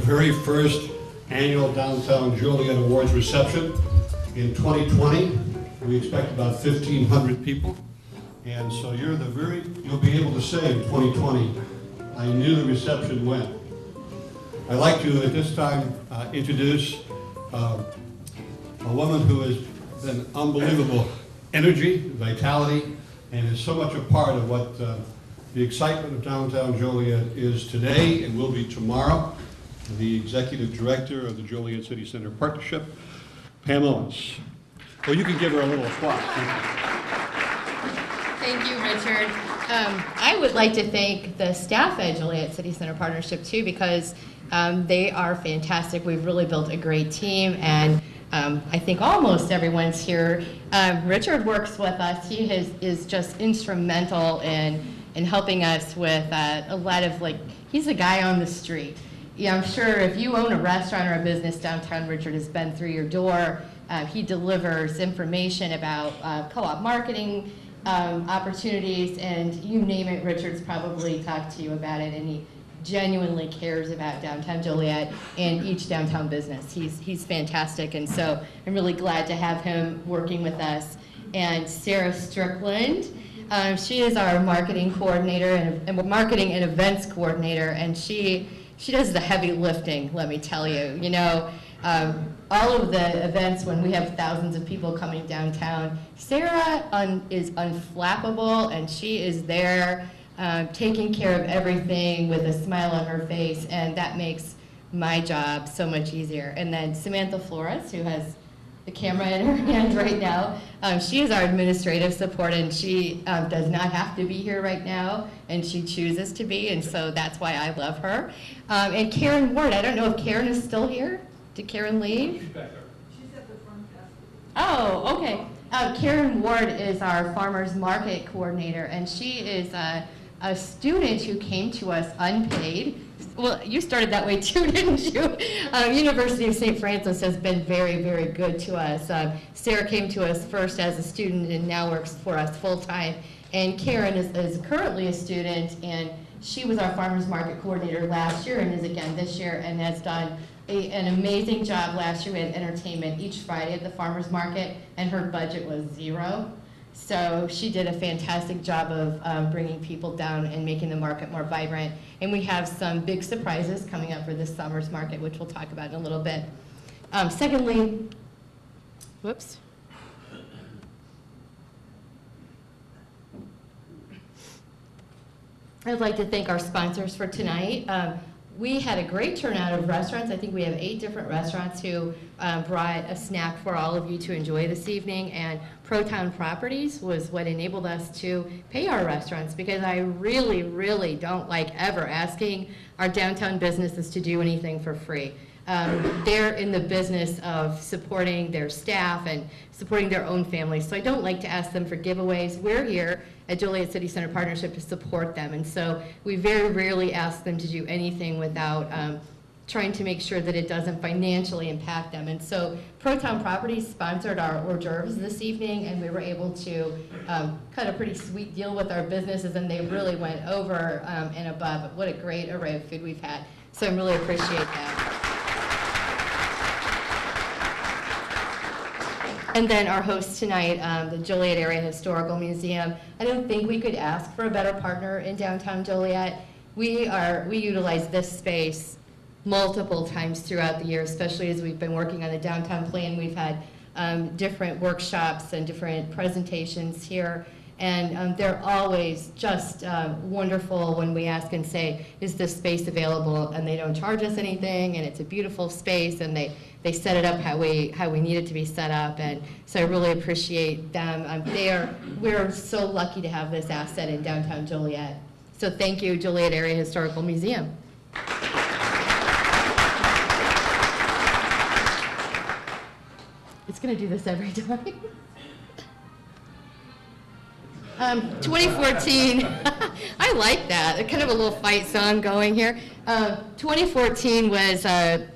very first annual Downtown Joliet Awards reception. In 2020, we expect about 1,500 people. And so you'll be able to say in 2020, I knew the reception went. I'd like to, at this time, introduce a woman who has been unbelievable energy, vitality, and is so much a part of what the excitement of Downtown Joliet is today and will be tomorrow. The Executive Director of the Joliet City Center Partnership, Pam Owens. Well, you can give her a little applause. Thank you, Richard. I would like to thank the staff at Joliet City Center Partnership too, because they are fantastic. We've really built a great team, and I think almost everyone's here. Richard works with us. He is just instrumental in helping us with a lot of, he's a guy on the street. Yeah, I'm sure if you own a restaurant or a business downtown, Richard has been through your door. He delivers information about co-op marketing opportunities, and you name it, Richard's probably talked to you about it, and he genuinely cares about downtown Joliet and each downtown business. He's fantastic, and so I'm really glad to have him working with us. And Sarah Strickland, she is our marketing coordinator and marketing and events coordinator, and she does the heavy lifting, let me tell you. You know, all of the events when we have thousands of people coming downtown, Sarah is unflappable, and she is there taking care of everything with a smile on her face, and that makes my job so much easier. And then Samantha Flores, who has the camera in her hand right now, she is our administrative support, and she does not have to be here right now, and she chooses to be, and so that's why I love her. And Karen Ward, I don't know if Karen is still here. Did Karen leave? She's back there. She's at the front desk. Oh, okay. Karen Ward is our farmers market coordinator, and she is a student who came to us unpaid. Well, you started that way too, didn't you? University of St. Francis has been very, very good to us. Sarah came to us first as a student and now works for us full-time. And Karen is currently a student, and she was our farmers market coordinator last year and is again this year, and has done an amazing job. Last year we had entertainment each Friday at the farmers market, and her budget was $0. So she did a fantastic job of bringing people down and making the market more vibrant. And we have some big surprises coming up for this summer's market, which we'll talk about in a little bit. Secondly, whoops. I'd like to thank our sponsors for tonight. We had a great turnout of restaurants. I think we have 8 different restaurants who brought a snack for all of you to enjoy this evening, and Proton Properties was what enabled us to pay our restaurants, because I really, really don't like ever asking our downtown businesses to do anything for free. They're in the business of supporting their staff and supporting their own families, so I don't like to ask them for giveaways. We're here at Joliet City Center Partnership to support them, and so we very rarely ask them to do anything without trying to make sure that it doesn't financially impact them. And so Proton Properties sponsored our hors d'oeuvres this evening, and we were able to cut a pretty sweet deal with our businesses, and they really went over and above. What a great array of food we've had, so I really appreciate that. And then our host tonight, the Joliet Area Historical Museum. I don't think we could ask for a better partner in downtown Joliet. We utilize this space multiple times throughout the year, especially as we've been working on the downtown plan. We've had different workshops and different presentations here, and they're always just wonderful when we ask and say, is this space available? And they don't charge us anything, and it's a beautiful space, and they set it up how we need it to be set up, and so I really appreciate them. We're so lucky to have this asset in downtown Joliet. So thank you, Joliet Area Historical Museum. It's going to do this every time. 2014, I like that. Kind of a little fight song going here. 2014 was a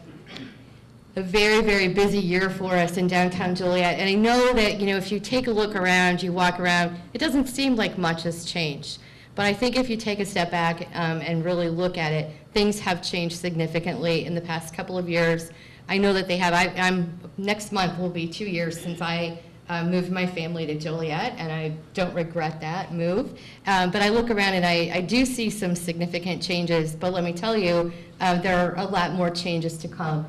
very, very busy year for us in downtown Joliet. And I know that, if you take a look around, you walk around, it doesn't seem like much has changed. But I think if you take a step back and really look at it, things have changed significantly in the past couple of years. I know that they have. Next month will be 2 years since I moved my family to Joliet, and I don't regret that move. But I look around and I do see some significant changes, but let me tell you, there are a lot more changes to come.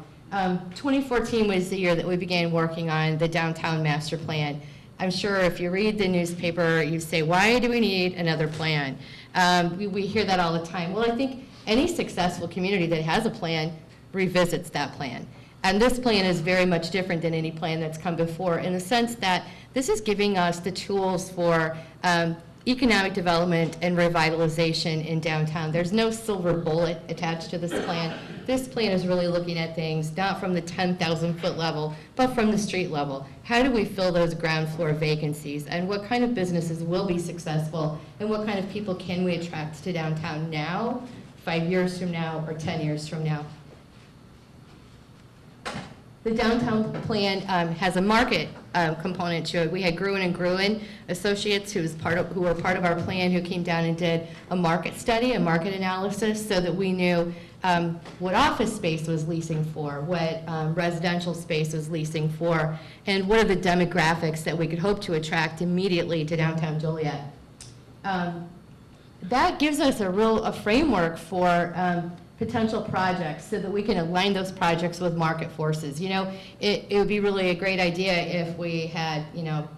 2014 was the year that we began working on the downtown master plan. I'm sure if you read the newspaper, you say, why do we need another plan? We hear that all the time. Well, I think any successful community that has a plan revisits that plan. And this plan is very much different than any plan that's come before in the sense that this is giving us the tools for economic development and revitalization in downtown. There's no silver bullet attached to this plan. This plan is really looking at things not from the 10,000-foot level, but from the street level. How do we fill those ground floor vacancies? And what kind of businesses will be successful? And what kind of people can we attract to downtown now, 5 years from now, or 10 years from now? The downtown plan has a market component to it. We had Gruen and Gruen associates who were part of our plan who came down and did a market study, a market analysis, so that we knew what office space was leasing for, what residential space was leasing for, and what are the demographics that we could hope to attract immediately to downtown Joliet. That gives us a framework for potential projects so that we can align those projects with market forces. You know, it would be really a great idea if we had, you know,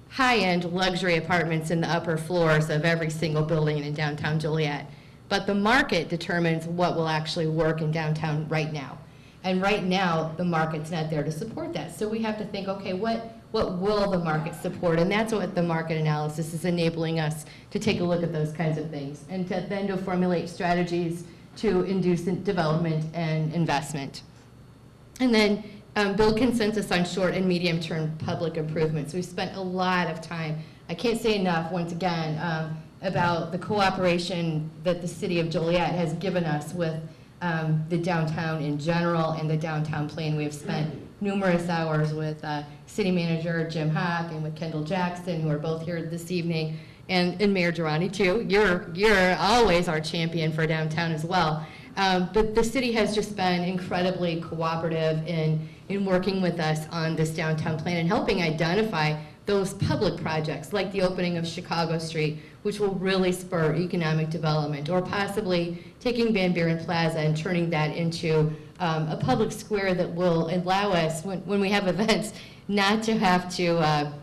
high-end luxury apartments in the upper floors of every single building in downtown Joliet. But the market determines what will actually work in downtown right now. And right now, the market's not there to support that. So we have to think, okay, what will the market support? And that's what the market analysis is enabling us to take a look at those kinds of things and then to formulate strategies to induce development and investment. And then build consensus on short and medium-term public improvements. We've spent a lot of time, I can't say enough, once again, about the cooperation that the city of Joliet has given us with the downtown in general and the downtown plan. We have spent numerous hours with City Manager Jim Hock and with Kendall Jackson, who are both here this evening, and Mayor Durrani too. You're always our champion for downtown as well. But the city has just been incredibly cooperative in working with us on this downtown plan and helping identify those public projects like the opening of Chicago Street, which will really spur economic development, or possibly taking Van Buren Plaza and turning that into a public square that will allow us, when we have events, not to have to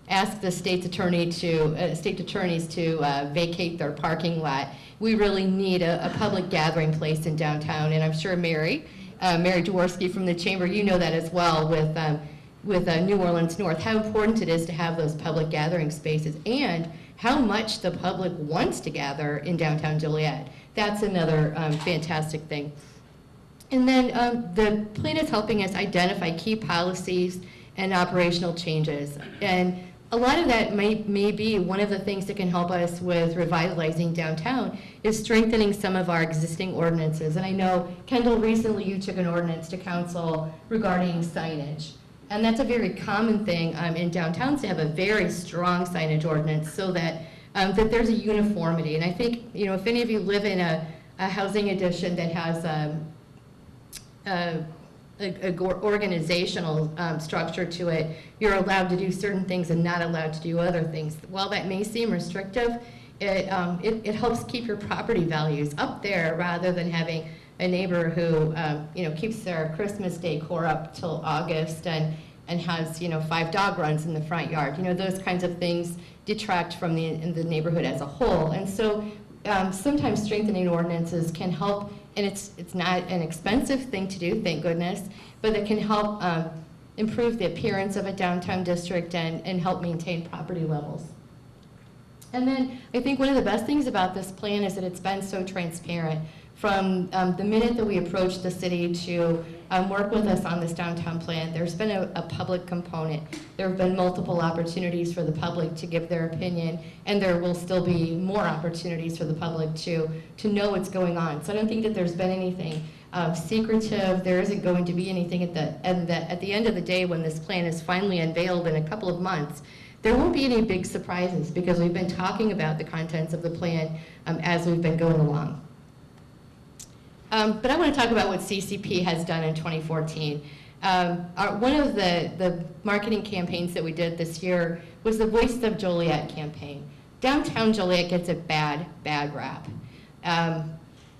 ask the state's attorneys to vacate their parking lot. We really need a public gathering place in downtown, and I'm sure Mary Dworsky from the Chamber, you know that as well with New Orleans North, how important it is to have those public gathering spaces and how much the public wants to gather in downtown Joliet. That's another fantastic thing. And then the plan is helping us identify key policies and operational changes. And a lot of that may be one of the things that can help us with revitalizing downtown is strengthening some of our existing ordinances. And I know, Kendall, recently you took an ordinance to council regarding signage. And that's a very common thing in downtowns to have a very strong signage ordinance so that that there's a uniformity. And I think, you know, if any of you live in a housing addition that has organizational structure to it, you're allowed to do certain things and not allowed to do other things. While that may seem restrictive, it helps keep your property values up there rather than having a neighbor who you know, keeps their Christmas decor up till August and has, you know, 5 dog runs in the front yard. You know, those kinds of things detract from the neighborhood as a whole. And so sometimes strengthening ordinances can help. And it's not an expensive thing to do, thank goodness, but it can help improve the appearance of a downtown district and help maintain property levels. And then I think one of the best things about this plan is that it's been so transparent. From the minute that we approached the city to work with us on this downtown plan, there's been a public component. There have been multiple opportunities for the public to give their opinion, and there will still be more opportunities for the public to know what's going on. So I don't think that there's been anything secretive. There isn't going to be anything at the end of the day when this plan is finally unveiled in a couple of months. There won't be any big surprises because we've been talking about the contents of the plan as we've been going along. But I want to talk about what CCP has done in 2014. One of the marketing campaigns that we did this year was the Voice of Joliet campaign. Downtown Joliet gets a bad rap.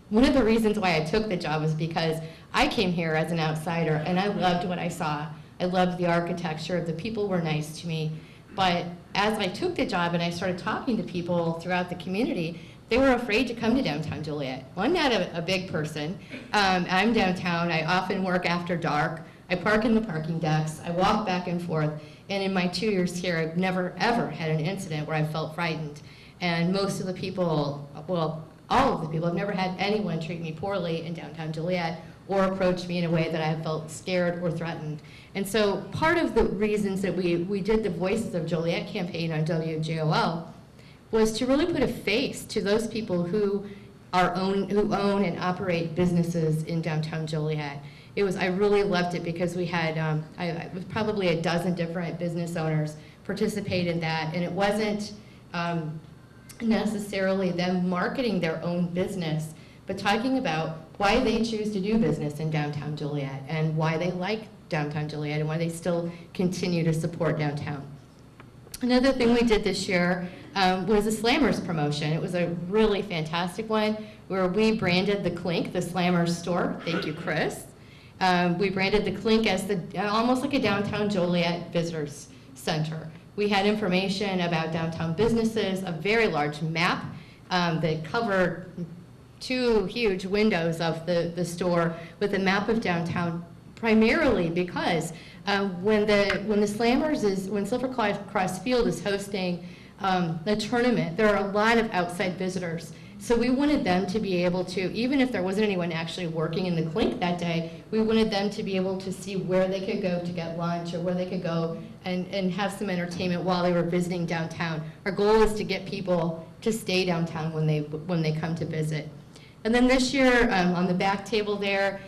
One of the reasons why I took the job was because I came here as an outsider and I loved what I saw. I loved the architecture, the people were nice to me. But as I took the job and I started talking to people throughout the community, they were afraid to come to downtown Joliet. Well, I'm not a big person. I'm downtown. I often work after dark. I park in the parking decks. I walk back and forth. And in my 2 years here, I've never, ever had an incident where I felt frightened. And most of the people, well, all of the people, I've never had anyone treat me poorly in downtown Joliet or approach me in a way that I felt scared or threatened. And so part of the reasons that we did the Voices of Joliet campaign on WJOL was to really put a face to those people who own and operate businesses in downtown Joliet. I really loved it because we had probably a dozen different business owners participate in that, and it wasn't necessarily them marketing their own business, but talking about why they choose to do business in downtown Joliet and why they like downtown Joliet and why they still continue to support downtown. Another thing we did this year was a Slammers promotion. It was a really fantastic one where we branded the Clink, the Slammers store. Thank you, Chris. We branded the Clink as almost like a downtown Joliet visitors center. We had information about downtown businesses, a very large map that covered 2 huge windows of the store with a map of downtown, primarily because when Silver Cross Field is hosting a tournament, there are a lot of outside visitors. So we wanted them to be able to, even if there wasn't anyone actually working in the Clink that day, we wanted them to be able to see where they could go to get lunch or where they could go and have some entertainment while they were visiting downtown. Our goal is to get people to stay downtown when they come to visit. And then this year, on the back table there,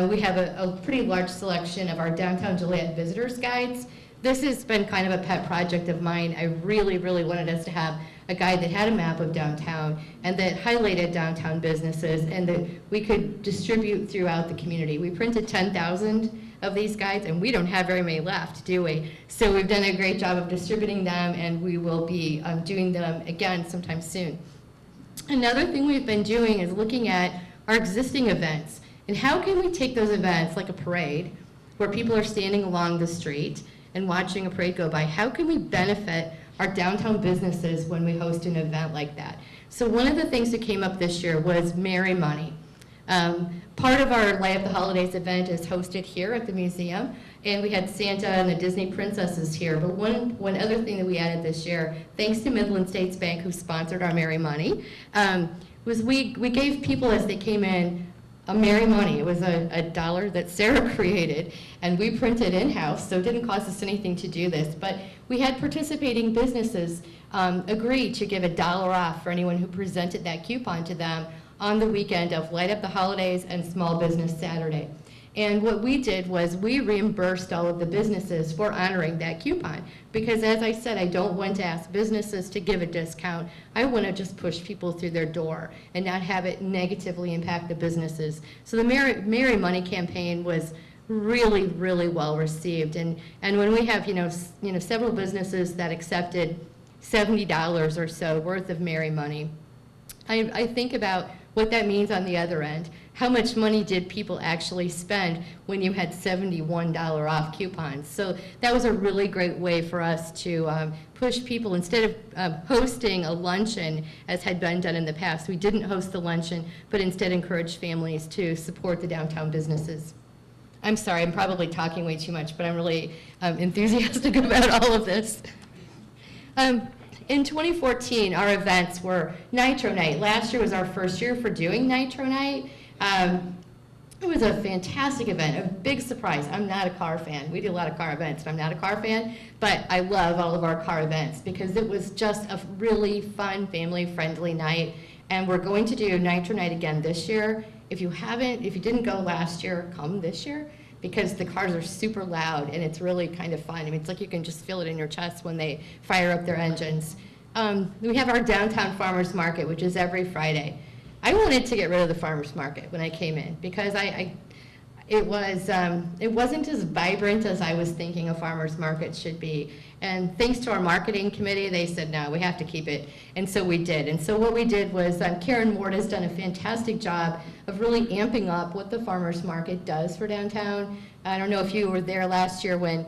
we have a pretty large selection of our downtown Joliet visitors guides. This has been kind of a pet project of mine. I really, really wanted us to have a guide that had a map of downtown and that highlighted downtown businesses and that we could distribute throughout the community. We printed 10,000 of these guides and we don't have very many left, do we? So we've done a great job of distributing them and we will be doing them again sometime soon. Another thing we've been doing is looking at our existing events and how can we take those events like a parade where people are standing along the street and watching a parade go by. How can we benefit our downtown businesses when we host an event like that? So one of the things that came up this year was Merry Money. Part of our Light Up the Holidays event is hosted here at the museum, and we had Santa and the Disney princesses here. But one other thing that we added this year, thanks to Midland States Bank, who sponsored our Merry Money, was we gave people as they came in a Merry Money. It was a dollar that Sarah created, and we printed in-house, so it didn't cost us anything to do this. But we had participating businesses agree to give $1 off for anyone who presented that coupon to them on the weekend of Light Up the Holidays and Small Business Saturday. And what we did was we reimbursed all of the businesses for honoring that coupon. Because as I said, I don't want to ask businesses to give a discount. I want to just push people through their door and not have it negatively impact the businesses. So the Merry Money campaign was really, really well received. And when we have several businesses that accepted $70 or so worth of Merry Money, I think about what that means on the other end. How much money did people actually spend when you had $71 off coupons? So that was a really great way for us to push people. Instead of hosting a luncheon, as had been done in the past, we didn't host the luncheon, but instead encouraged families to support the downtown businesses. I'm sorry, I'm probably talking way too much, but I'm really enthusiastic about all of this. In 2014, our events were Nitro Night. Last year was our first year for doing Nitro Night. It was a fantastic event, a big surprise. I'm not a car fan. We do a lot of car events, but I'm not a car fan. But I love all of our car events because it was just a really fun, family-friendly night. And we're going to do Nitro Night again this year. If you didn't go last year, come this year because the cars are super loud and it's really kind of fun. I mean, it's like you can just feel it in your chest when they fire up their engines. We have our downtown farmers market, which is every Friday. I wanted to get rid of the farmers market when I came in because it wasn't as vibrant as I was thinking a farmer's market should be. And thanks to our marketing committee, they said, no, we have to keep it. And so we did. And so what we did was Karen Ward has done a fantastic job of really amping up what the farmer's market does for downtown. I don't know if you were there last year when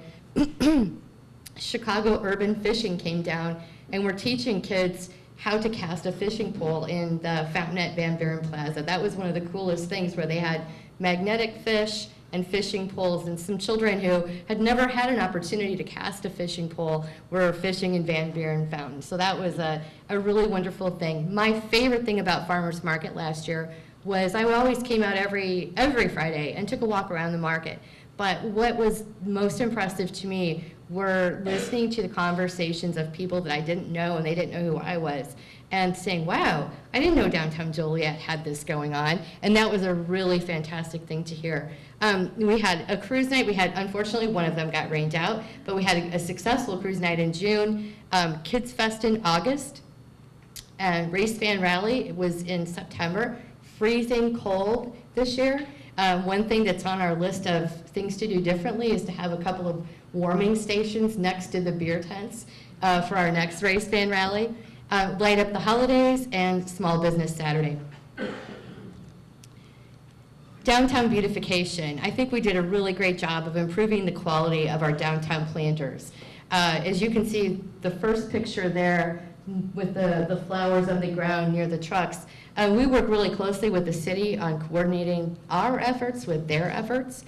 Chicago Urban Fishing came down, and we're teaching kids how to cast a fishing pole in the fountain at Van Buren Plaza. That was one of the coolest things, where they had magnetic fish and fishing poles, and some children who had never had an opportunity to cast a fishing pole were fishing in Van Buren Fountain. So that was a really wonderful thing. My favorite thing about Farmers Market last year was I always came out every Friday and took a walk around the market. But what was most impressive to me were listening to the conversations of people that I didn't know, and they didn't know who I was, and saying, wow, I didn't know downtown Joliet had this going on. And that was a really fantastic thing to hear. We had a cruise night. We had, unfortunately, one of them got rained out, but we had a successful cruise night in June, Kids Fest in August, and Race Fan Rally was in September. Freezing cold this year. One thing that's on our list of things to do differently is to have a couple of warming stations next to the beer tents for our next Race Fan Rally. Light up the holidays and Small Business Saturday. Downtown beautification. I think we did a really great job of improving the quality of our downtown planters. As you can see, the first picture there with the flowers on the ground near the trucks, we work really closely with the city on coordinating our efforts with their efforts.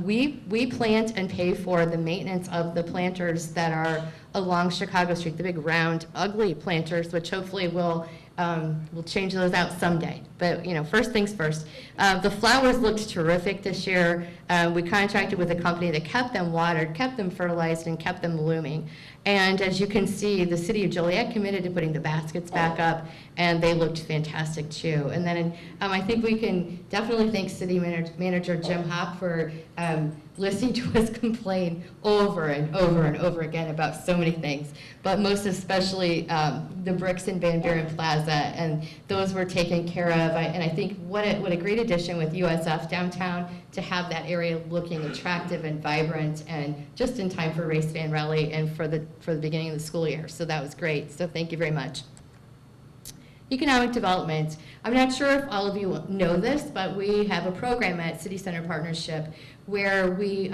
We plant and pay for the maintenance of the planters that are along Chicago Street, the big round, ugly planters, which hopefully we'll change those out someday. But first things first. The flowers looked terrific this year. We contracted with a company that kept them watered, kept them fertilized, and kept them blooming. And as you can see, the city of Joliet committed to putting the baskets back up, and they looked fantastic too. And then I think we can definitely thank City Manager Jim Hopp for listening to us complain over and over and over again about so many things, but most especially the bricks in Van Buren Plaza, and those were taken care of. And I think what a great addition with USF downtown to have that area looking attractive and vibrant, and just in time for Race Fan Rally and for the beginning of the school year. So that was great. So thank you very much. Economic development. I'm not sure if all of you know this, but we have a program at City Center Partnership where we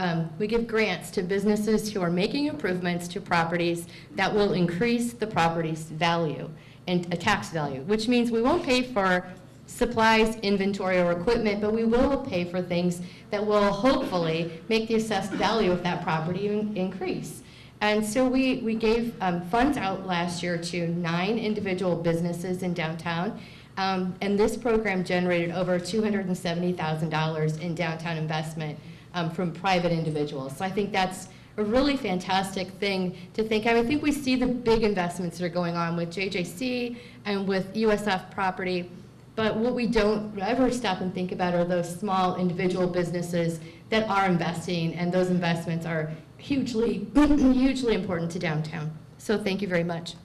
give grants to businesses who are making improvements to properties that will increase the property's value and a tax value, which means we won't pay for supplies, inventory, or equipment, but we will pay for things that will hopefully make the assessed value of that property increase. And so we gave funds out last year to 9 individual businesses in downtown, and this program generated over $270,000 in downtown investment from private individuals. So I think that's a really fantastic thing to think of. I think we see the big investments that are going on with JJC and with USF property, but what we don't ever stop and think about are those small individual businesses that are investing, and those investments are hugely, hugely important to downtown. So thank you very much.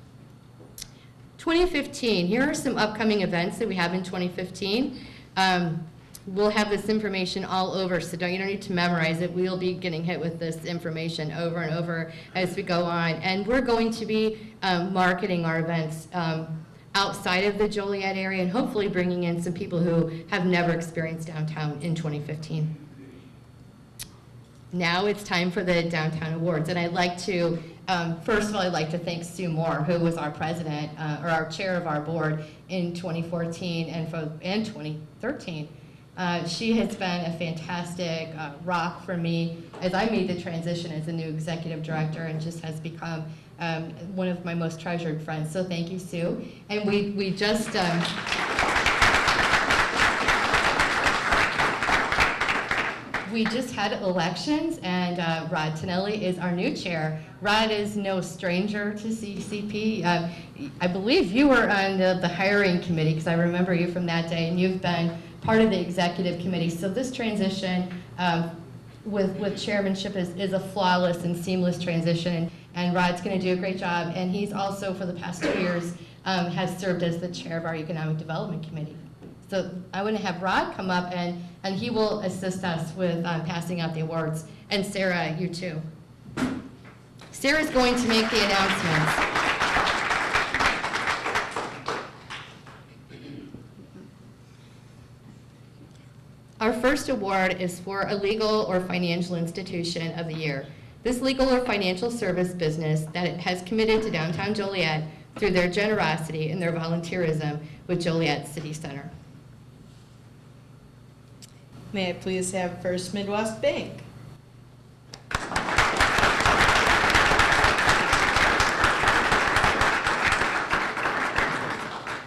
2015, here are some upcoming events that we have in 2015. We'll have this information all over, so you don't need to memorize it. We'll be getting hit with this information over and over as we go on. And we're going to be marketing our events outside of the Joliet area, and hopefully bringing in some people who have never experienced downtown in 2015. Now it's time for the Downtown Awards, and I'd like to, first of all, I'd like to thank Sue Moore, who was our president, or our chair of our board in 2014 and 2013. She has been a fantastic rock for me as I made the transition as a new executive director, and just has become one of my most treasured friends. So thank you, Sue. And we just we just had elections, and Rod Tonelli is our new chair. Rod is no stranger to CCP. I believe you were on the hiring committee, because I remember you from that day, and you've been part of the executive committee. So this transition with chairmanship is a flawless and seamless transition, and Rod's going to do a great job. And he's also, for the past 2 years, has served as the chair of our Economic Development Committee. So I want to have Rod come up, and he will assist us with passing out the awards. And Sarah, you too. Sarah's going to make the announcements. Our first award is for a legal or financial institution of the year. This legal or financial service business that has committed to downtown Joliet through their generosity and their volunteerism with Joliet City Center. May I please have First Midwest Bank?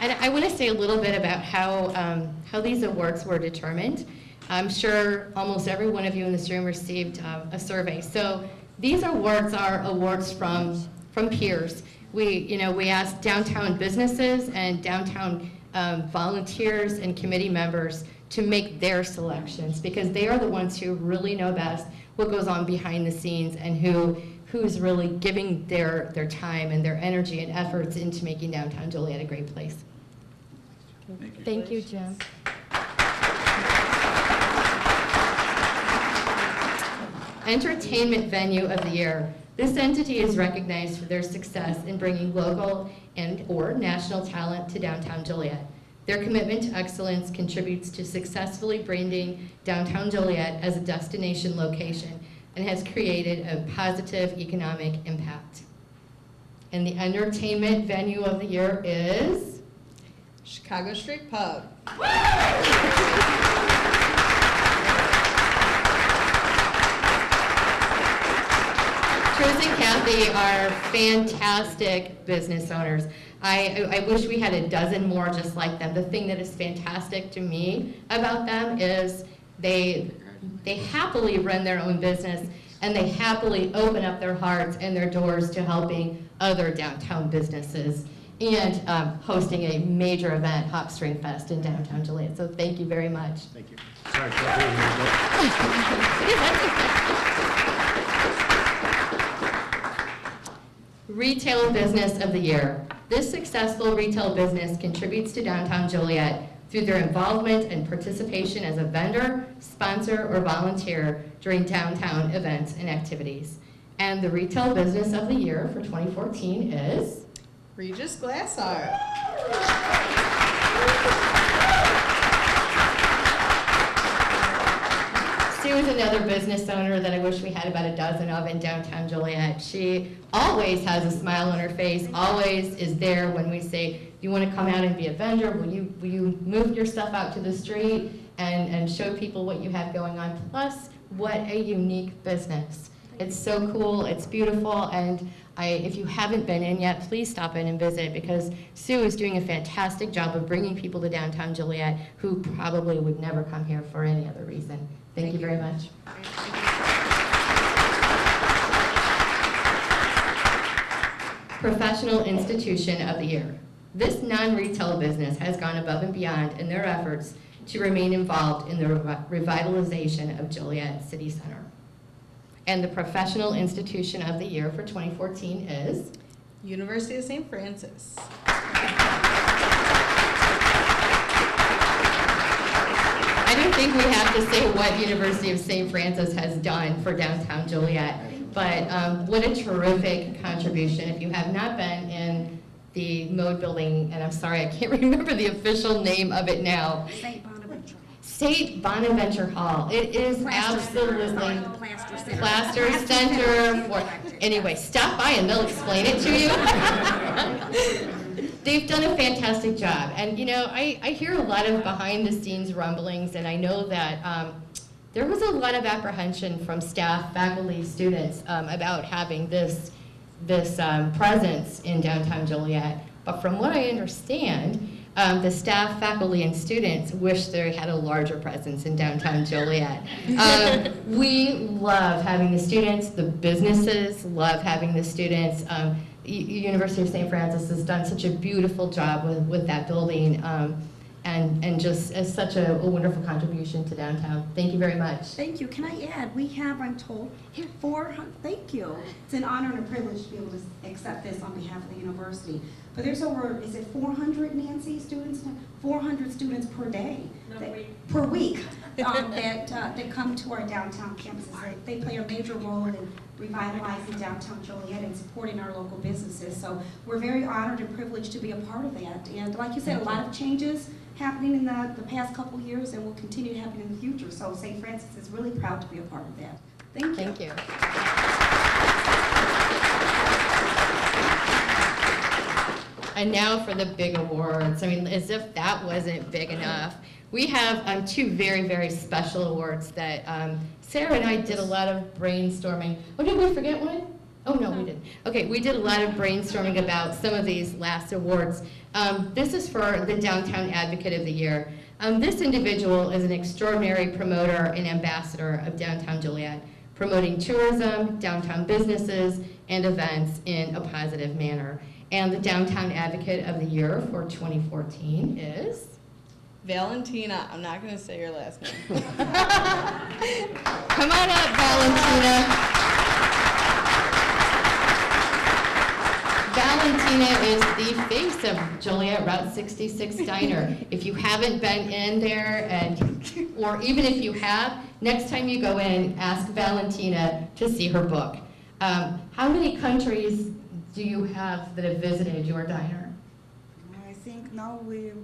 And I want to say a little bit about how these awards were determined. I'm sure almost every one of you in this room received a survey. So these awards are awards from peers. We asked downtown businesses and downtown volunteers and committee members to make their selections, because they are the ones who really know best what goes on behind the scenes and who's really giving their time and their energy and efforts into making downtown Joliet a great place. Thank you, Jim. Entertainment Venue of the Year. This entity is recognized for their success in bringing local and/or national talent to downtown Joliet. Their commitment to excellence contributes to successfully branding downtown Joliet as a destination location and has created a positive economic impact. And the Entertainment Venue of the Year is? Chicago Street Pub. Truth and Kathy are fantastic business owners. I wish we had a dozen more just like them. The thing that is fantastic to me about them is they happily run their own business, and they happily open up their hearts and their doors to helping other downtown businesses and hosting a major event, Hop String Fest, in downtown Joliet. So thank you very much. Thank you. Sorry for that. Retail Business of the Year. This successful retail business contributes to downtown Joliet through their involvement and participation as a vendor, sponsor, or volunteer during downtown events and activities. And the Retail Business of the Year for 2014 is? Regis Glass Art. Sue is another business owner that I wish we had about a dozen of in downtown Joliet. She always has a smile on her face, always is there when we say, do you want to come out and be a vendor? Will you move your stuff out to the street and show people what you have going on? Plus, what a unique business. It's so cool, it's beautiful, and if you haven't been in yet, please stop in and visit, because Sue is doing a fantastic job of bringing people to downtown Joliet who probably would never come here for any other reason. Thank you very much. Professional Institution of the Year. This non-retail business has gone above and beyond in their efforts to remain involved in the revitalization of Joliet City Center. And the Professional Institution of the Year for 2014 is? University of St. Francis. I don't think we have to say what University of St. Francis has done for downtown Joliet, but what a terrific contribution. If you have not been in the Mode Building, and I'm sorry, I can't remember the official name of it now. St. Bonaventure Hall. It is absolutely Plaster Center. Anyway, stop by and they'll explain it to you. They've done a fantastic job. And you know, I hear a lot of behind the scenes rumblings, and I know that there was a lot of apprehension from staff, faculty, students about having this presence in downtown Joliet. But from what I understand, the staff, faculty, and students wish they had a larger presence in downtown Joliet. We love having the students, the businesses love having the students. University of St. Francis has done such a beautiful job with that building. and just as such a wonderful contribution to downtown. Thank you very much. Thank you. Can I add, we have, I'm told, 400, thank you. It's an honor and a privilege to be able to accept this on behalf of the university. But there's over, is it 400, Nancy, students? 400 students per day. Per week that come to our downtown campuses. They play a major role in revitalizing downtown Joliet and supporting our local businesses. So we're very honored and privileged to be a part of that. And like you said, a lot of changes happening in the past couple years and will continue to happen in the future. So St. Francis is really proud to be a part of that. Thank you. Thank you. And now for the big awards. I mean, as if that wasn't big enough. We have two very, very special awards that Sarah and I did a lot of brainstorming. Oh, did we forget one? Oh, no, we didn't. Okay, we did a lot of brainstorming about some of these last awards. This is for the Downtown Advocate of the Year. This individual is an extraordinary promoter and ambassador of downtown Joliet, promoting tourism, downtown businesses, and events in a positive manner. And the Downtown Advocate of the Year for 2014 is? Valentina, I'm not going to say your last name. Come on up, Valentina. Valentina is the face of Joliet Route 66 Diner. If you haven't been in there, or even if you have, next time you go in, ask Valentina to see her book. How many countries do you have that have visited your diner? I think now we're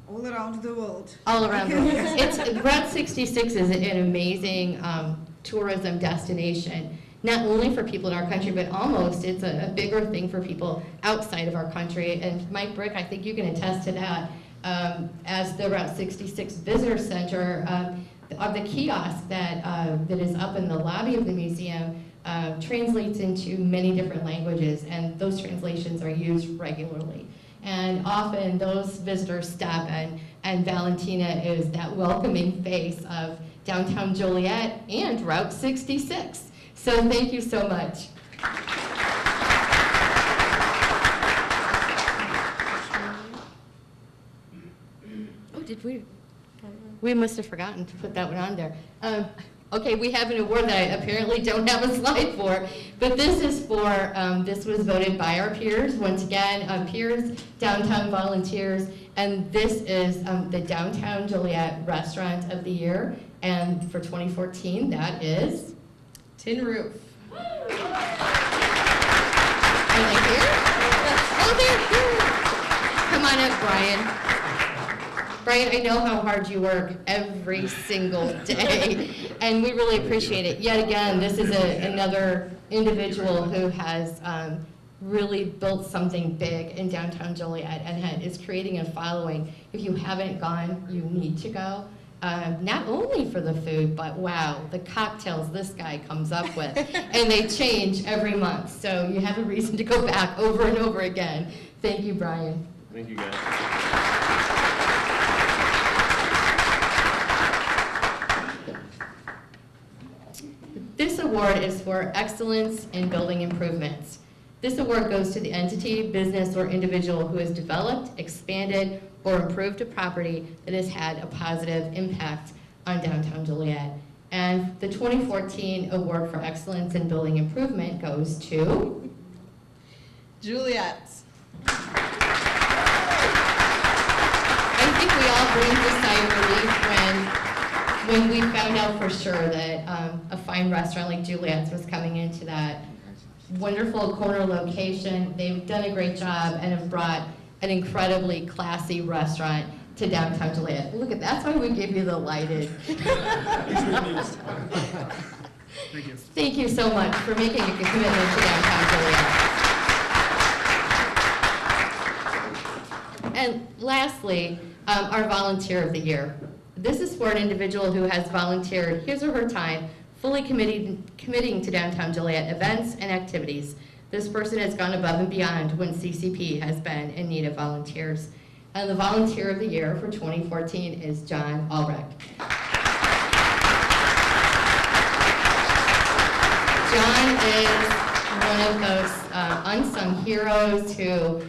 all around the world. All around the world. Route 66 is an amazing tourism destination, not only for people in our country, but almost it's a bigger thing for people outside of our country. And Mike Brick, I think you can attest to that. As the Route 66 Visitor Center, the kiosk that is up in the lobby of the museum translates into many different languages, and those translations are used regularly. And often those visitors stop and Valentina is that welcoming face of downtown Joliet and Route 66. So thank you so much. Oh, did we? We must have forgotten to put that one on there. Okay, we have an award that I apparently don't have a slide for, but this is for, this was voted by our peers, once again, peers, downtown volunteers, and this is the Downtown Joliet Restaurant of the Year, and for 2014, that is? Tin Roof. Are they here? Oh, they're here. Come on up, Brian. Brian, I know how hard you work every single day, and we really appreciate it. Yet again, this is another individual who has really built something big in downtown Joliet and is creating a following. If you haven't gone, you need to go. Not only for the food, but wow, the cocktails this guy comes up with, and they change every month. So you have a reason to go back over and over again. Thank you, Brian. Thank you, guys. This award is for excellence in building improvements. This award goes to the entity, business, or individual who has developed, expanded, or improved a property that has had a positive impact on downtown Joliet. And the 2014 Award for Excellence in Building Improvement goes to? Juliet. I think we all breathed a sigh of relief when we found out for sure that a fine restaurant like Juliet's was coming into that wonderful corner location. They've done a great job and have brought an incredibly classy restaurant to downtown Joliet. Look at that's why we give you the lighted. Thank you. Thank you so much for making a commitment to downtown Joliet. And lastly, our Volunteer of the Year. This is for an individual who has volunteered his or her time, fully committing to downtown Joliet events and activities. This person has gone above and beyond when CCP has been in need of volunteers. And the Volunteer of the Year for 2014 is John Albrecht. John is one of those unsung heroes who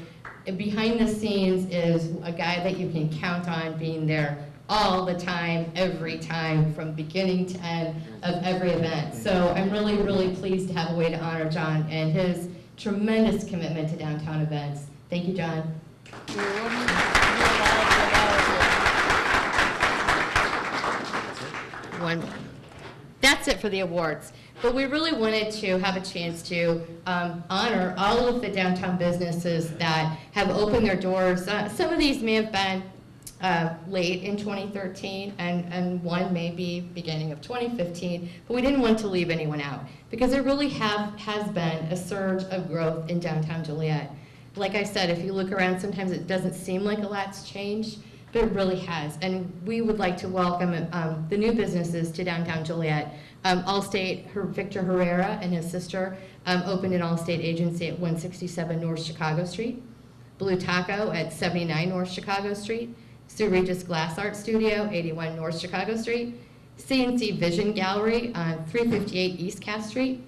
And behind the scenes is a guy that you can count on being there all the time, every time, from beginning to end of every event. So I'm really, really pleased to have a way to honor John and his tremendous commitment to downtown events. Thank you, John. That's it for the awards. But we really wanted to have a chance to honor all of the downtown businesses that have opened their doors. Some of these may have been late in 2013, and one may be beginning of 2015, but we didn't want to leave anyone out because there really has been a surge of growth in downtown Joliet. Like I said, if you look around, sometimes it doesn't seem like a lot's changed, but it really has. And we would like to welcome the new businesses to downtown Joliet. Allstate, Victor Herrera and his sister opened an Allstate agency at 167 North Chicago Street. Blue Taco at 79 North Chicago Street. Sue Regis Glass Art Studio, 81 North Chicago Street. CNC Vision Gallery on 358 East Cass Street.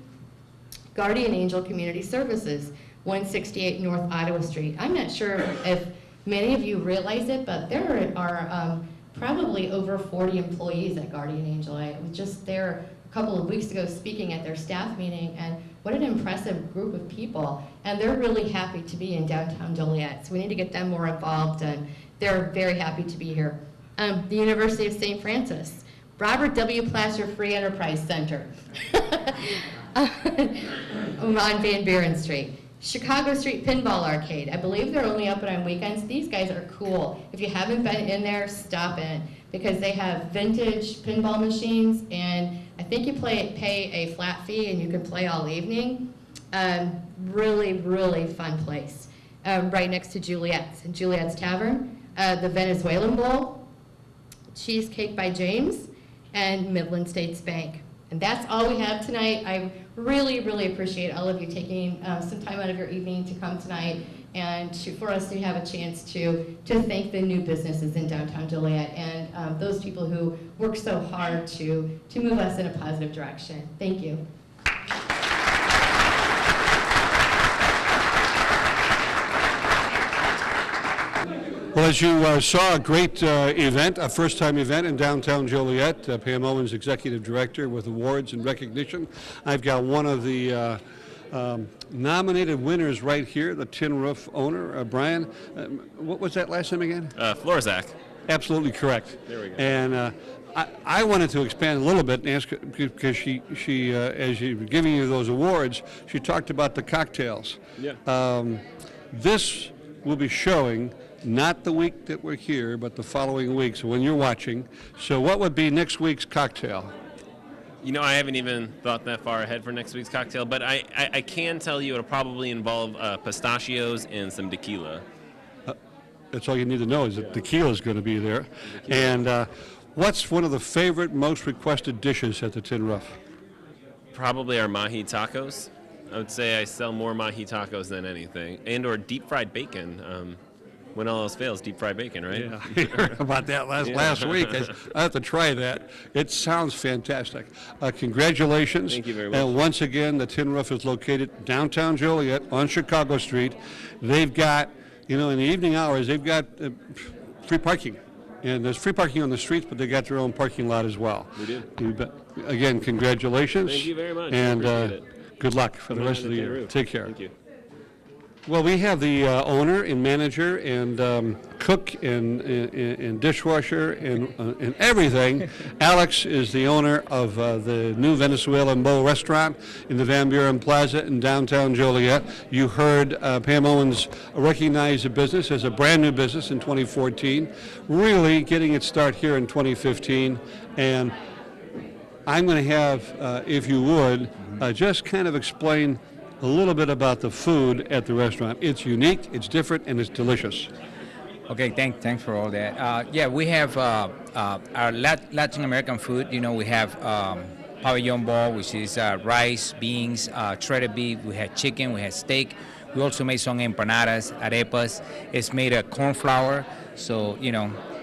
Guardian Angel Community Services, 168 North Ottawa Street. I'm not sure if many of you realize it, but there are probably over 40 employees at Guardian Angel. I was just there a couple of weeks ago speaking at their staff meeting, and what an impressive group of people. And they're really happy to be in downtown Joliet, so we need to get them more involved, and they're very happy to be here. The University of St. Francis, Robert W. Placer Free Enterprise Center on Van Buren Street. Chicago Street Pinball Arcade. I believe they're only open on weekends. These guys are cool. If you haven't been in there, stop in because they have vintage pinball machines, and I think you pay a flat fee and you can play all evening. Really, really fun place. Right next to Juliet's Tavern, the Venezuelan Bowl, Cheesecake by James, and Midland States Bank. And that's all we have tonight. I really, really appreciate all of you taking some time out of your evening to come tonight and for us to have a chance to thank the new businesses in downtown Joliet and those people who work so hard to move us in a positive direction. Thank you. Well, as you saw, a great event, a first-time event in downtown Joliet. Pam Owens, Executive Director, with awards and recognition. I've got one of the nominated winners right here, the Tin Roof owner, Brian. What was that last name again? Florzak. Absolutely correct. There we go. And I wanted to expand a little bit and ask, because she as she was giving you those awards, she talked about the cocktails. Yeah. This will be showing not the week that we're here, but the following week, so when you're watching. So what would be next week's cocktail? You know, I haven't even thought that far ahead for next week's cocktail, but I can tell you it'll probably involve pistachios and some tequila. That's all you need to know is that tequila is going to be there. And what's one of the favorite, most requested dishes at the Tin Roof? Probably our mahi tacos. I would say I sell more mahi tacos than anything, and or deep fried bacon. When all else fails, deep fried bacon, right? Yeah, I heard about that last week. I have to try that. It sounds fantastic. Congratulations. Thank you very much. And once again, the Tin Roof is located downtown Joliet on Chicago Street. They've got, in the evening hours, they've got free parking. And there's free parking on the streets, but they got their own parking lot as well. We do. Again, congratulations. Thank you very much. And Appreciate it. good luck for the rest of the year. Take care. Thank you. Well, we have the owner and manager and cook and dishwasher and everything. Alex is the owner of the new Venezuelan Bowl restaurant in the Van Buren Plaza in downtown Joliet. You heard Pam Owens recognize the business as a brand new business in 2014, really getting its start here in 2015. And I'm going to have, if you would, just kind of explain a little bit about the food at the restaurant. It's unique, it's different, and it's delicious. Okay, thanks for all that. Yeah, we have our Latin American food. We have pabellon bowl, which is rice, beans, shredded beef. We had chicken, we had steak. We also made some empanadas, arepas. It's made of corn flour, so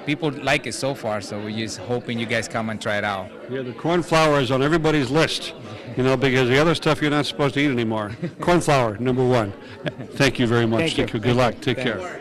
people like it so far, so we're just hoping you guys come and try it out. Yeah, the cornflower is on everybody's list, because the other stuff you're not supposed to eat anymore. Cornflower, number one. Thank you very much. Thank you. Good luck. Take Thanks. care. We're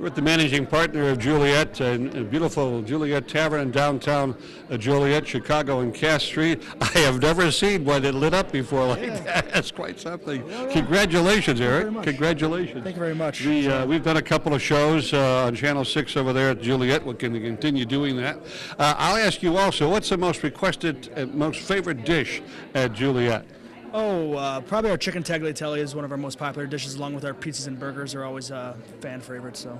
with the managing partner of Joliet, a beautiful Joliet Tavern in downtown Joliet, Chicago, and Cass Street. I have never seen one that lit up before like that. That's quite something. Congratulations, Eric. Congratulations. Thank you very much. We've done a couple of shows on Channel 6 over there at Joliet. We'll continue doing that. I'll ask you also, what's the most requested and most favorite dish at Joliet? Probably our chicken tagliatelle is one of our most popular dishes, along with our pizzas and burgers are always fan favorites. So,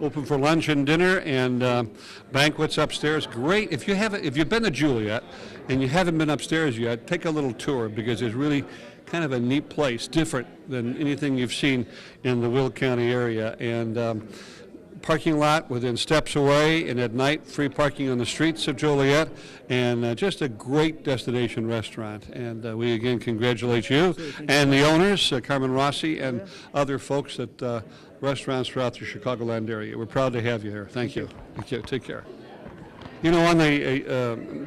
Open for lunch and dinner and banquets upstairs. Great. If you've been to Joliet and you haven't been upstairs yet, take a little tour because it's really kind of a neat place, different than anything you've seen in the Will County area. And parking lot within steps away, and at night free parking on the streets of Joliet, and just a great destination restaurant. And we again congratulate you and the owners, Carmen Rossi, and other folks at restaurants throughout the Chicagoland area. We're proud to have you here. Thank you. Thank you. Take care.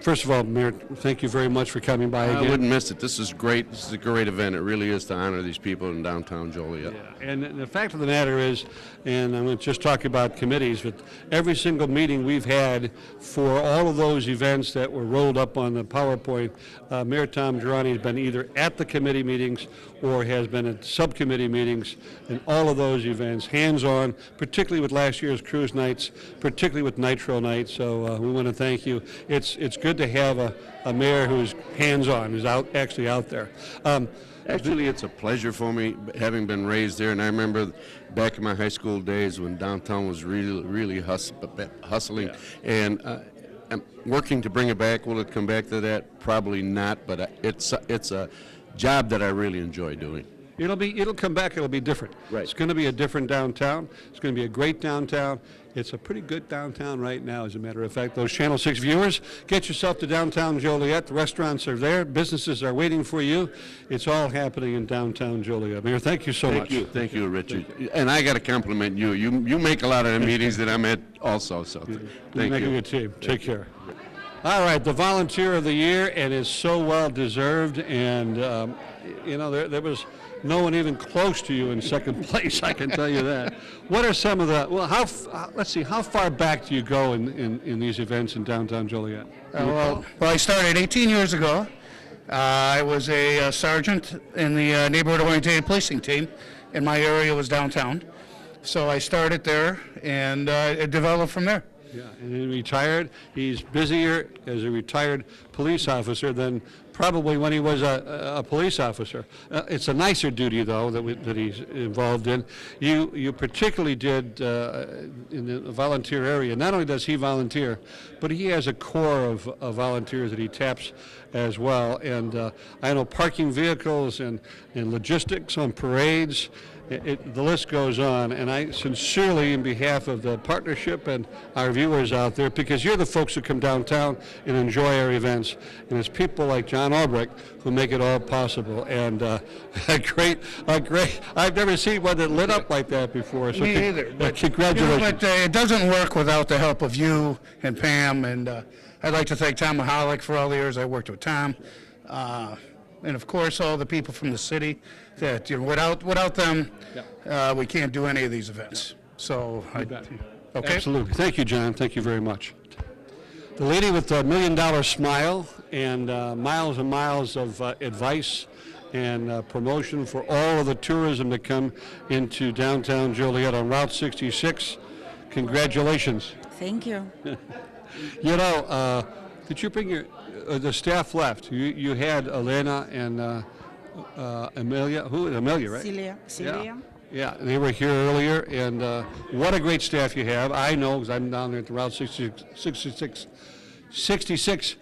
First of all, Mayor, thank you very much for coming by again. I wouldn't miss it. This is great. This is a great event. It really is to honor these people in downtown Joliet. Yeah. And the fact of the matter is, and I'm going to just talk about committees, but every single meeting we've had for all of those events that were rolled up on the PowerPoint, Mayor Tom Girani has been either at the committee meetings or has been at subcommittee meetings in all of those events, hands-on, particularly with last year's cruise nights, particularly with Nitro Night. So we want to thank you. It's good to have a mayor who's hands-on, who's actually out there. Actually, it's a pleasure for me, having been raised there, and I remember back in my high school days when downtown was really hustling, and I'm working to bring it back. Will it come back to that? Probably not, but it's a job that I really enjoy doing. It'll come back. It'll be different. Right. It's going to be a different downtown. It's going to be a great downtown. It's a pretty good downtown right now, as a matter of fact. Those Channel 6 viewers, get yourself to downtown Joliet. The restaurants are there. Businesses are waiting for you. It's all happening in downtown Joliet. Mayor, thank you so much. Thank you, Richard. And I got to compliment you. You make a lot of the meetings that I'm at also. So thank you. Make a good team. Take care. All right, the Volunteer of the Year, and it's so well deserved. And there was no one even close to you in second place, I can tell you that. What are some of the, let's see, how far back do you go in these events in downtown Joliet? Well, I started 18 years ago. I was a sergeant in the neighborhood-oriented policing team, and my area was downtown. So I started there, and it developed from there. Yeah, and he retired. He's busier as a retired police officer than probably when he was a police officer. It's a nicer duty, though, that he's involved in. You particularly did in the volunteer area. Not only does he volunteer, but he has a core of volunteers that he taps as well. And I know parking vehicles and logistics on parades. The list goes on, and I sincerely, in behalf of the partnership and our viewers out there, because you're the folks who come downtown and enjoy our events, and it's people like John Albrecht who make it all possible. And a great, I've never seen one that lit up like that before. So Me either. But, congratulations. But it doesn't work without the help of you and Pam, and I'd like to thank Tom Mahalik for all the years I worked with Tom. And of course, all the people from the city that, without them, we can't do any of these events. So, okay. Absolutely. Thank you, John. Thank you very much. The lady with the $1 million smile and miles and miles of advice and promotion for all of the tourism that come into downtown Joliet on Route 66. Congratulations. Thank you. Did you bring the staff left? You had Elena and Amelia. Who? Amelia, right? Celia. Yeah, they were here earlier, and what a great staff you have. I know, because I'm down there at the Route 66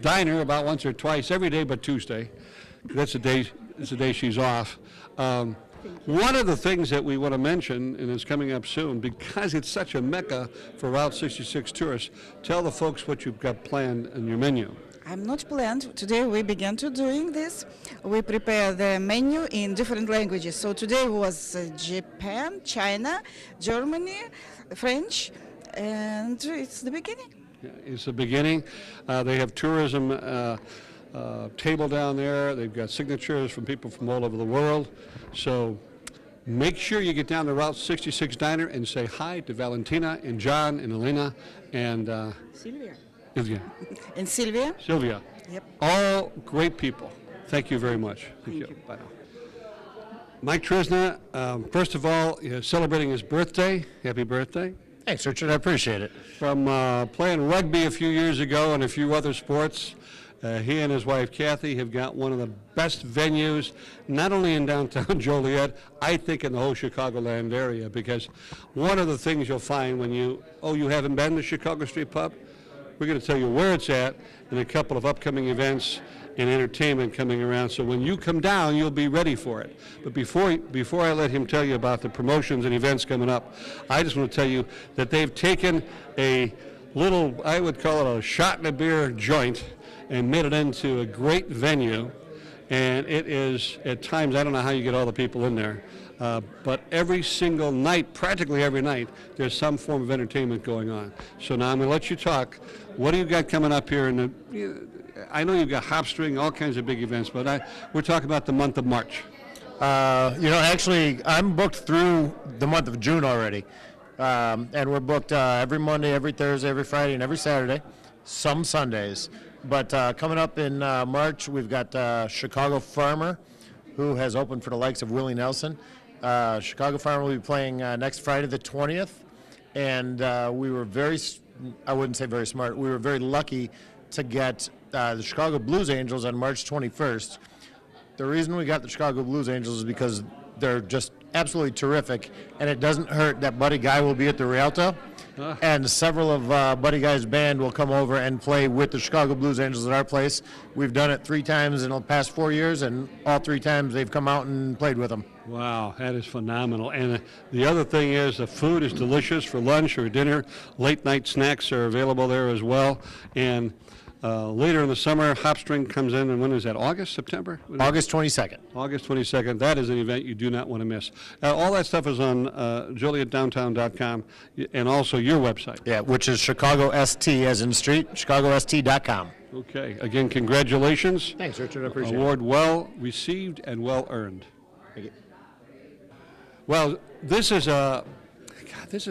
diner about once or twice every day but Tuesday. That's the day she's off. One of the things that we want to mention, and it's coming up soon, because it's such a mecca for Route 66 tourists, tell the folks what you've got planned in your menu. I'm not planned. Today we began to doing this. We prepare the menu in different languages. So today was Japan, China, Germany, French, and it's the beginning. Yeah, it's the beginning. They have tourism table down there. They've got signatures from people from all over the world. So make sure you get down to Route 66 Diner and say hi to Valentina and John and Elena and Sylvia. Sylvia. And Sylvia? Sylvia. Yep. All great people. Thank you very much. Thank you. Bye now. Mike Trisna, first of all, is celebrating his birthday. Happy birthday. Thanks, Richard. I appreciate it. From playing rugby a few years ago and a few other sports, he and his wife Kathy have got one of the best venues, not only in downtown Joliet, I think in the whole Chicagoland area, because one of the things you'll find when you haven't been to Chicago Street Pub? We're going to tell you where it's at and a couple of upcoming events and entertainment coming around. So when you come down, you'll be ready for it. But before I let him tell you about the promotions and events coming up, I just want to tell you that they've taken a little, I would call it a shot in a beer joint, and made it into a great venue. And it is, at times, I don't know how you get all the people in there, but every single night, practically every night, there's some form of entertainment going on. So now I'm going to let you talk. What do you got coming up here? I know you've got hop string, all kinds of big events, but we're talking about the month of March. Actually, I'm booked through the month of June already. And we're booked every Monday, every Thursday, every Friday, and every Saturday, some Sundays. But coming up in March, we've got Chicago Farmer, who has opened for the likes of Willie Nelson. Chicago Farmer will be playing next Friday the 20th. And we were I wouldn't say very smart, we were very lucky to get the Chicago Blues Angels on March 21st. The reason we got the Chicago Blues Angels is because they're just absolutely terrific, and it doesn't hurt that Buddy Guy will be at the Rialto, and several of Buddy Guy's band will come over and play with the Chicago Blues Angels at our place. We've done it 3 times in the past 4 years, and all 3 times they've come out and played with them. Wow, that is phenomenal. And the other thing is the food is delicious for lunch or dinner. Late night snacks are available there as well. And later in the summer, Hop String comes in, and when is that, August, September? August 22nd. August 22nd. That is an event you do not want to miss. All that stuff is on JolietDowntown.com and also your website. Yeah, which is Chicago ST as in street, ChicagoST.com. Okay. Again, congratulations. Thanks, Richard. I appreciate it. Award well received and well earned. Thank you. Well, this is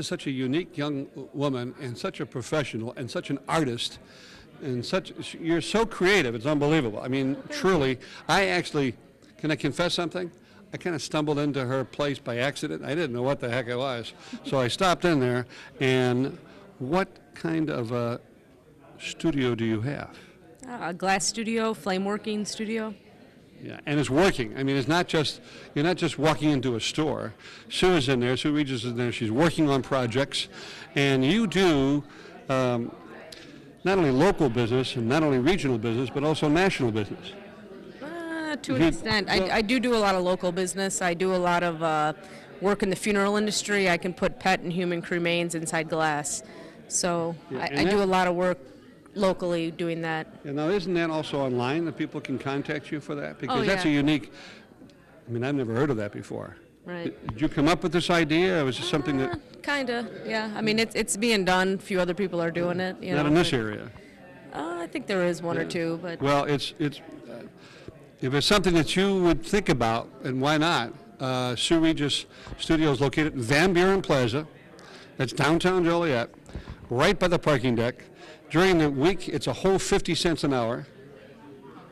such a unique young woman and such a professional and such an artist. And you're so creative, it's unbelievable. I mean, truly, can I confess something? I kind of stumbled into her place by accident. I didn't know what the heck it was. So I stopped in there, and what kind of a studio do you have? A glass studio, flame working studio. Yeah, and it's working. I mean, you're not just walking into a store. Sue is in there, Sue Regis is in there, she's working on projects, and you do not only local business and not only regional business, but also national business. To an extent. I do a lot of local business. I do a lot of work in the funeral industry. I can put pet and human cremains inside glass. So Yeah, I do a lot of work locally doing that. Yeah, now, isn't that also online that people can contact you for that? Because that's a yeah. unique, I mean, I've never heard of that before. Right. Did you come up with this idea, or was it something that... Kinda, yeah. I mean, it's being done. A few other people are doing it. Not in this area. I think there is one or two, but... Well, if it's something that you would think about, and why not, Sue Regis Studio is located in Van Buren Plaza. That's downtown Joliet, right by the parking deck. During the week, it's a whole 50 cents an hour.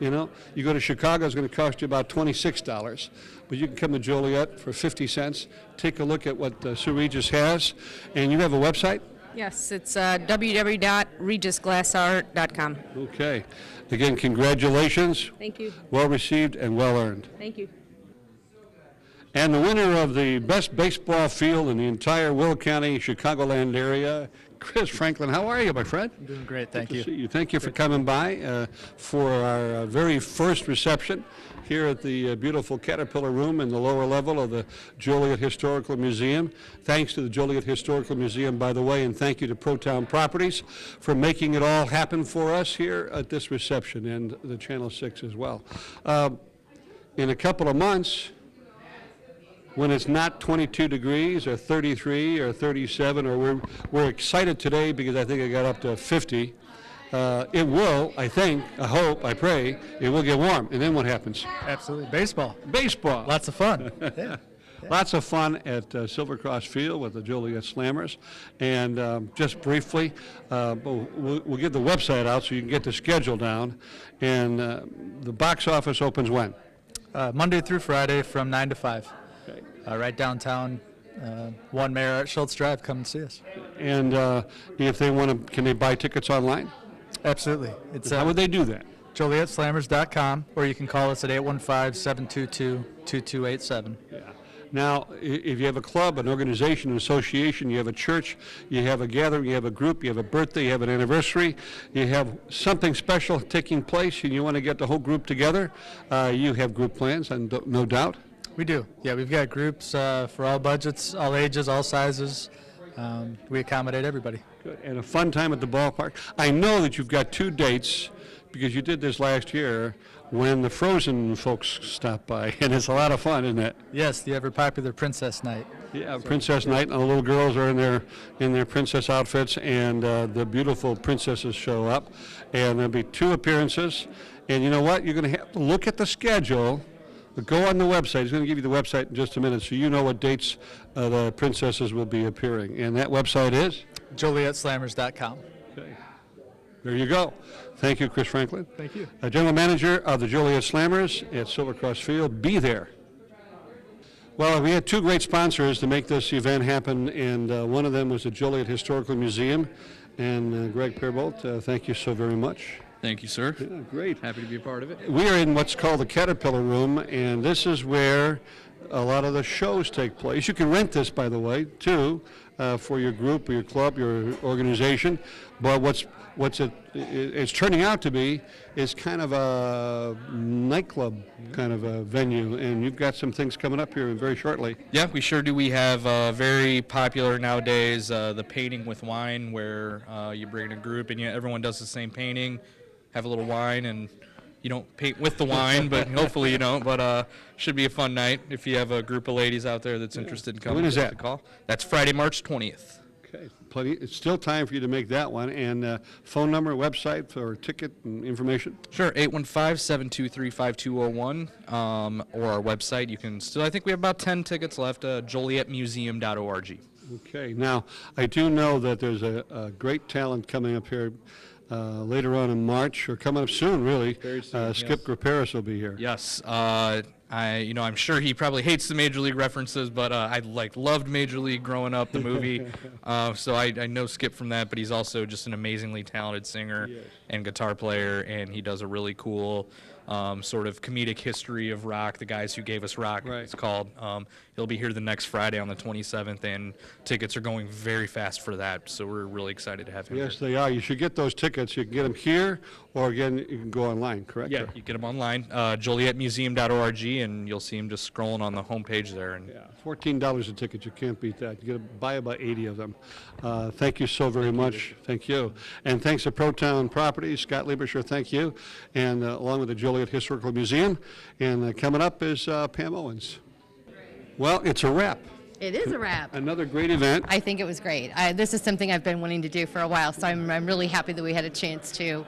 You know, you go to Chicago, it's going to cost you about $26, but you can come to Joliet for 50 cents. Take a look at what Sue Regis has, and you have a website? Yes, it's www.regisglassart.com. Okay. Again, congratulations. Thank you. Well received and well earned. Thank you. And the winner of the best baseball field in the entire Will County, Chicagoland area, Chris Franklin. How are you, my friend? I'm doing great, thank Good you. to see you. Thank you for coming by for our very first reception here at the beautiful Caterpillar Room in the lower level of the Joliet Historical Museum. Thanks to the Joliet Historical Museum, by the way, and thank you to ProTown Properties for making it all happen for us here at this reception, and the Channel 6 as well. In a couple of months, when it's not 22 degrees or 33 or 37, or we're excited today because I think it got up to 50. It will, I think, I hope, I pray, it will get warm. And then what happens? Absolutely. Baseball. Baseball. Lots of fun. Yeah. Lots of fun at Silver Cross Field with the Joliet Slammers. And just briefly, we'll get the website out so you can get the schedule down. And the box office opens when? Monday through Friday from 9 to 5. Okay. Right downtown, 1 Mayor Art Schultz Drive. Come and see us. And if they want to, can they buy tickets online? Absolutely. It's How would they do that? JolietSlammers.com, or you can call us at 815-722-2287. Yeah. Now, if you have a club, an organization, an association, you have a church, you have a gathering, you have a group, you have a birthday, you have an anniversary, you have something special taking place, and you want to get the whole group together, you have group plans, and no doubt. We do. Yeah, we've got groups for all budgets, all ages, all sizes. We accommodate everybody. Good. And a fun time at the ballpark. I know that you've got 2 dates, because you did this last year, when the Frozen folks stop by, and it's a lot of fun, isn't it? Yes, the ever popular Princess Night. Yeah, Princess Night, and the little girls are in their princess outfits, and the beautiful princesses show up, and there'll be 2 appearances. And you know what? You're going to have to look at the schedule. Go on the website. He's going to give you the website in just a minute, so you know what dates the princesses will be appearing. And that website is? JolietSlammers.com. Okay. There you go. Thank you, Chris Franklin. Thank you. General Manager of the Joliet Slammers at Silver Cross Field. Be there. Well, we had 2 great sponsors to make this event happen, and one of them was the Joliet Historical Museum. And Greg Pearbolt, thank you so very much. Thank you, sir. Yeah, great. Happy to be a part of it. We are in what's called the Caterpillar Room, and this is where a lot of the shows take place. You can rent this, by the way, too, for your group, or your club, your organization. But it's turning out to be is kind of a nightclub kind of a venue, and you've got some things coming up here very shortly. Yeah, we sure do. We have very popular nowadays, the painting with wine, where you bring in a group and everyone does the same painting, have a little wine, and you don't paint with the wine, but hopefully you don't. But should be a fun night if you have a group of ladies out there that's interested in coming. When is that? Call. That's Friday, March 20th. Okay, plenty. It's still time for you to make that one. And phone number, website for ticket and information? Sure, 815-723-5201, or our website. You can still, I think we have about 10 tickets left, jolietmuseum.org. Okay, now I do know that there's a great talent coming up here later on in March, or coming up soon, really. Very soon, Skip Graperis will be here. Yes, I'm sure he probably hates the Major League references, but I loved Major League growing up, the movie. So I know Skip from that, but he's also just an amazingly talented singer and guitar player, and he does a really cool sort of comedic history of rock, the guys who gave us rock, it's called. He'll be here the next Friday on the 27th, and tickets are going very fast for that, so we're really excited to have him Yes, here. they are. You should get those tickets. You can get them here, or again, you can go online, correct? Yeah, you get them online, jolietmuseum.org, and you'll see them just scrolling on the homepage there. And Yeah, $14 a ticket. You can't beat that. You get to buy about 80 of them. Thank you so very much. Thank you. And thanks to Protown Properties, Scott Lieberscher, thank you. And along with the Joliet Historical Museum. And coming up is Pam Owens. Well, it's a wrap. It is a wrap. Another great event. I think it was great. This is something I've been wanting to do for a while, so I'm really happy that we had a chance to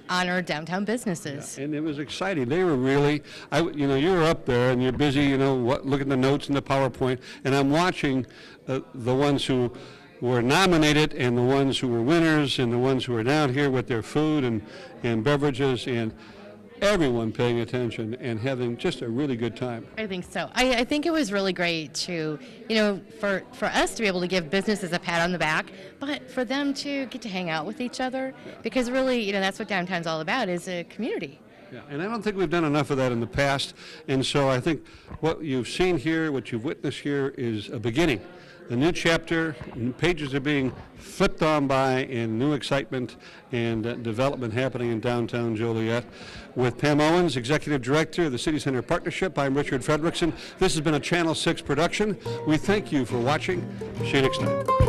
honor downtown businesses. And it was exciting. They were really, you were up there and you're busy, looking at the notes in the PowerPoint, and I'm watching the ones who were nominated and the ones who were winners and the ones who were down here with their food and beverages, and everyone paying attention and having just a really good time. I think so. I think it was really great to, for us to be able to give businesses a pat on the back, but for them to get to hang out with each other, because really, that's what downtown's all about, is a community. Yeah, and I don't think we've done enough of that in the past, and so I think what you've seen here, what you've witnessed here, is a beginning. A new chapter, new pages are being flipped on by, and new excitement and development happening in downtown Joliet. With Pam Owens, Executive Director of the City Center Partnership, I'm Richard Fredrickson. This has been a Channel 6 production. We thank you for watching. See you next time.